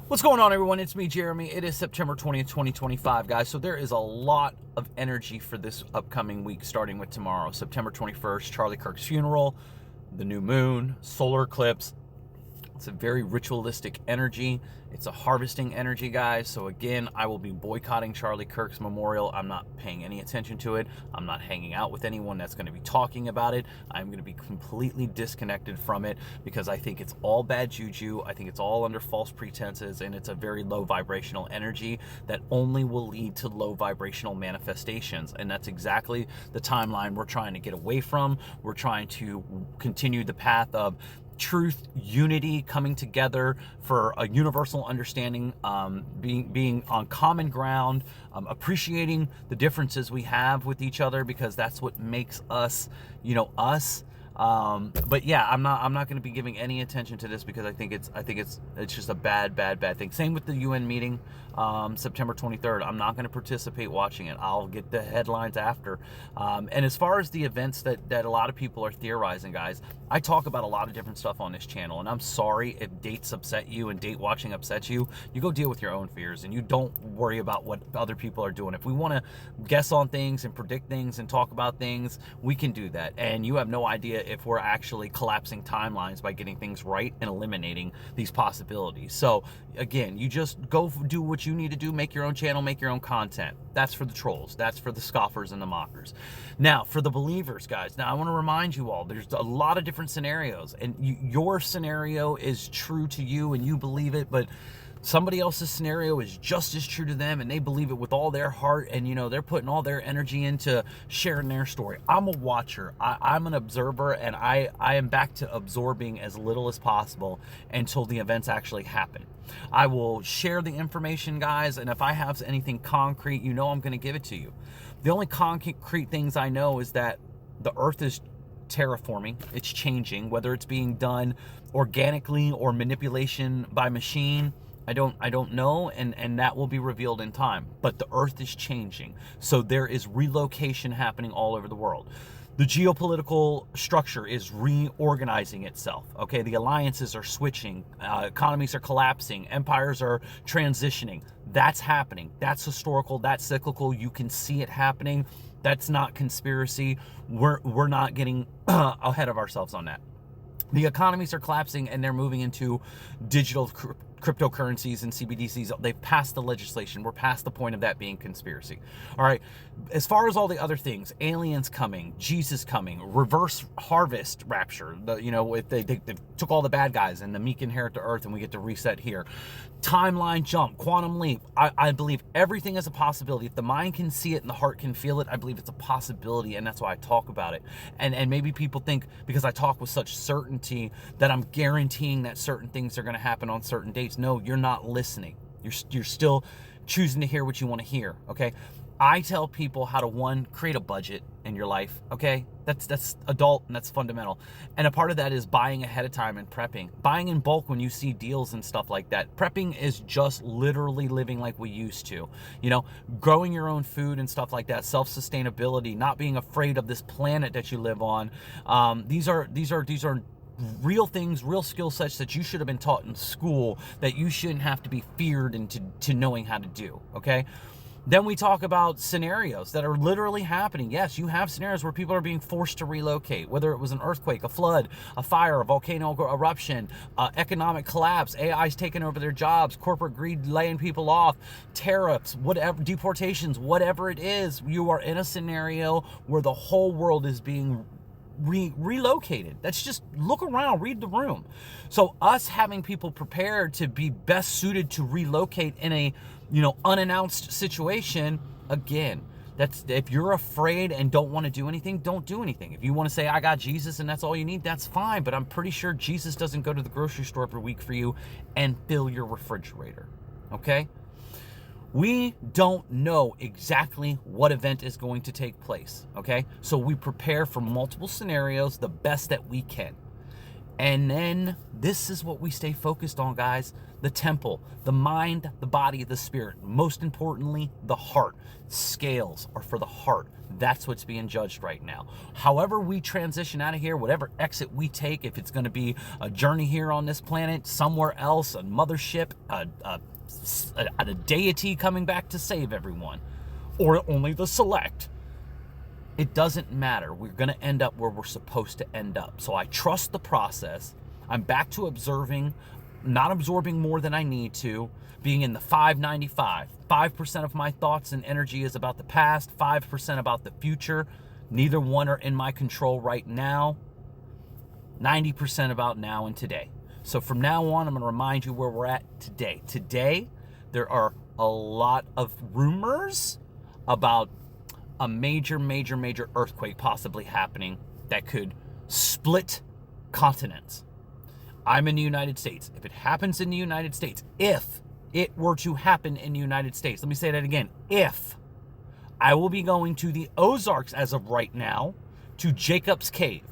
What's going on, everyone? It's me, Jeremy. It is September 20th, 2025, guys. So there is a lot of energy for this upcoming week, starting with tomorrow, September 21st, Charlie Kirk's funeral, the new moon, solar eclipse. It's a very ritualistic energy. It's a harvesting energy, guys. So again, I will be boycotting Charlie Kirk's memorial. I'm not paying any attention to it. I'm not hanging out with anyone that's going to be talking about it. I'm going to be completely disconnected from it because I think it's all bad juju. I think it's all under false pretenses, and it's a very low vibrational energy that only will lead to low vibrational manifestations. And that's exactly the timeline we're trying to get away from. We're trying to continue the path of truth, unity, coming together for a universal understanding, being on common ground, appreciating the differences we have with each other, because that's what makes us, us. But yeah, I'm not going to be giving any attention to this because I think it's just a bad thing. Same with the UN meeting, September 23rd. I'm not going to participate watching it. I'll get the headlines after. And as far as the events that a lot of people are theorizing, guys, I talk about a lot of different stuff on this channel, and I'm sorry if dates upset you and date watching upsets you. You go deal with your own fears, and you don't worry about what other people are doing. If we want to guess on things and predict things and talk about things, we can do that. And you have no idea if we're actually collapsing timelines by getting things right and eliminating these possibilities. So again, you just go do what you need to do, make your own channel, make your own content. That's for the trolls. That's for the scoffers and the mockers. Now, for the believers, guys, now I want to remind you all, there's a lot of different scenarios, and your scenario is true to you and you believe it, but somebody else's scenario is just as true to them and they believe it with all their heart, and they're putting all their energy into sharing their story. I'm a watcher. I'm an observer, and I am back to absorbing as little as possible until the events actually happen. I will share the information, guys, and if I have anything concrete, I'm going to give it to you. The only concrete things I know is that the earth is terraforming. It's changing, whether it's being done organically or manipulation by machine. I don't know, and that will be revealed in time. But the earth is changing. So there is relocation happening all over the world. The geopolitical structure is reorganizing itself. Okay, the alliances are switching, economies are collapsing, empires are transitioning. That's happening. That's historical, that's cyclical. You can see it happening. That's not conspiracy. We're not getting ahead of ourselves on that. The economies are collapsing, and they're moving into digital cryptocurrencies and CBDCs. They've passed the legislation. We're past the point of that being conspiracy. All right. As far as all the other things, aliens coming, Jesus coming, reverse harvest rapture. If they took all the bad guys and the meek inherit the earth, and we get to reset here. Timeline jump, quantum leap. I believe everything is a possibility. If the mind can see it and the heart can feel it, I believe it's a possibility, and that's why I talk about it. And maybe people think because I talk with such certainty that I'm guaranteeing that certain things are going to happen on certain dates. No, you're not listening. You're still choosing to hear what you want to hear, okay? I tell people how to, one, create a budget in your life, okay? That's adult, and that's fundamental. And a part of that is buying ahead of time and prepping. Buying in bulk when you see deals and stuff like that. Prepping is just literally living like we used to. Growing your own food and stuff like that. Self-sustainability, not being afraid of this planet that you live on. These are real things, real skill sets that you should have been taught in school that you shouldn't have to be feared into knowing how to do, okay? Then we talk about scenarios that are literally happening. Yes, you have scenarios where people are being forced to relocate, whether it was an earthquake, a flood, a fire, a volcano eruption, economic collapse, AI's taking over their jobs, corporate greed laying people off, tariffs, whatever, deportations, whatever it is. You are in a scenario where the whole world is being relocated. That's just, look around, read the room. So us having people prepared to be best suited to relocate in a unannounced situation, again, that's, if you're afraid and don't want to do anything, don't do anything. If you want to say I got Jesus and that's all you need, that's fine, but I'm pretty sure Jesus doesn't go to the grocery store every week for you and fill your refrigerator. Okay? We don't know exactly what event is going to take place, okay? So we prepare for multiple scenarios the best that we can. And then this is what we stay focused on, guys. The temple, the mind, the body, the spirit. Most importantly, the heart. Scales are for the heart. That's what's being judged right now. However we transition out of here, whatever exit we take, if it's going to be a journey here on this planet, somewhere else, a mothership, a deity coming back to save everyone, or only the select, it doesn't matter. We're going to end up where we're supposed to end up. So I trust the process. I'm back to observing, not absorbing more than I need to, being in the 595. 5% of my thoughts and energy is about the past, 5% about the future. Neither one are in my control right now. 90% about now and today. So from now on, I'm going to remind you where we're at today. Today, there are a lot of rumors about a major earthquake possibly happening that could split continents. I'm in the United States. If it happens in the United States, if it were to happen in the United States, let me say that again, if, I will be going to the Ozarks as of right now, to Jacob's Cave.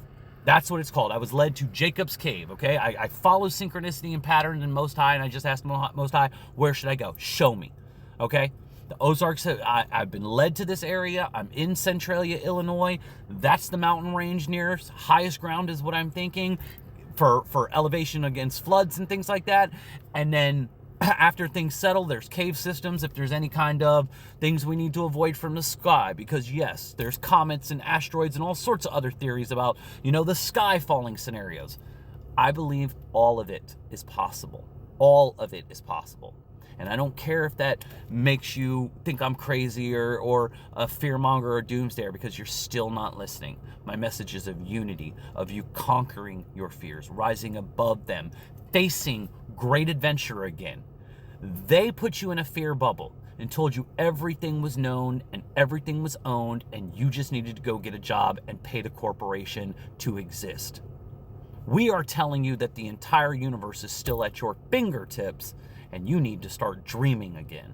That's what it's called. I was led to Jacob's Cave, okay? I follow synchronicity and pattern in Most High, and I just asked Most High, where should I go? Show me, okay? The Ozarks, I've been led to this area. I'm in Centralia, Illinois. That's the mountain range nearest. Highest ground is what I'm thinking for elevation against floods and things like that. And then after things settle, there's cave systems if there's any kind of things we need to avoid from the sky. Because yes, there's comets and asteroids and all sorts of other theories about, the sky falling scenarios. I believe all of it is possible. All of it is possible. And I don't care if that makes you think I'm crazy or a fearmonger or a doomsdayer, because you're still not listening. My message is of unity, of you conquering your fears, rising above them, facing great adventure again. They put you in a fear bubble and told you everything was known and everything was owned, and you just needed to go get a job and pay the corporation to exist. We are telling you that the entire universe is still at your fingertips, and you need to start dreaming again.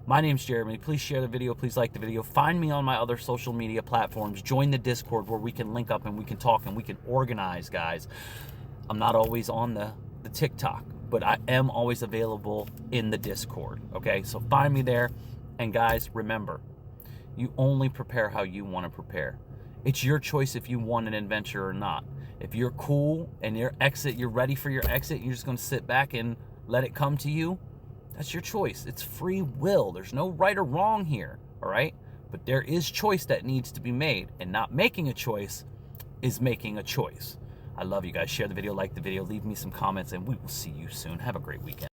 My name's Jeremy. Please share the video. Please like the video. Find me on my other social media platforms. Join the Discord where we can link up and we can talk and we can organize, guys. I'm not always on the TikTok, but I am always available in the Discord, okay? So find me there. And guys, remember, you only prepare how you want to prepare. It's your choice if you want an adventure or not. If you're cool and you're ready for your exit, you're just going to sit back and let it come to you, that's your choice. It's free will. There's no right or wrong here, all right? But there is choice that needs to be made, and not making a choice is making a choice. I love you guys. Share the video, like the video, leave me some comments, and we will see you soon. Have a great weekend.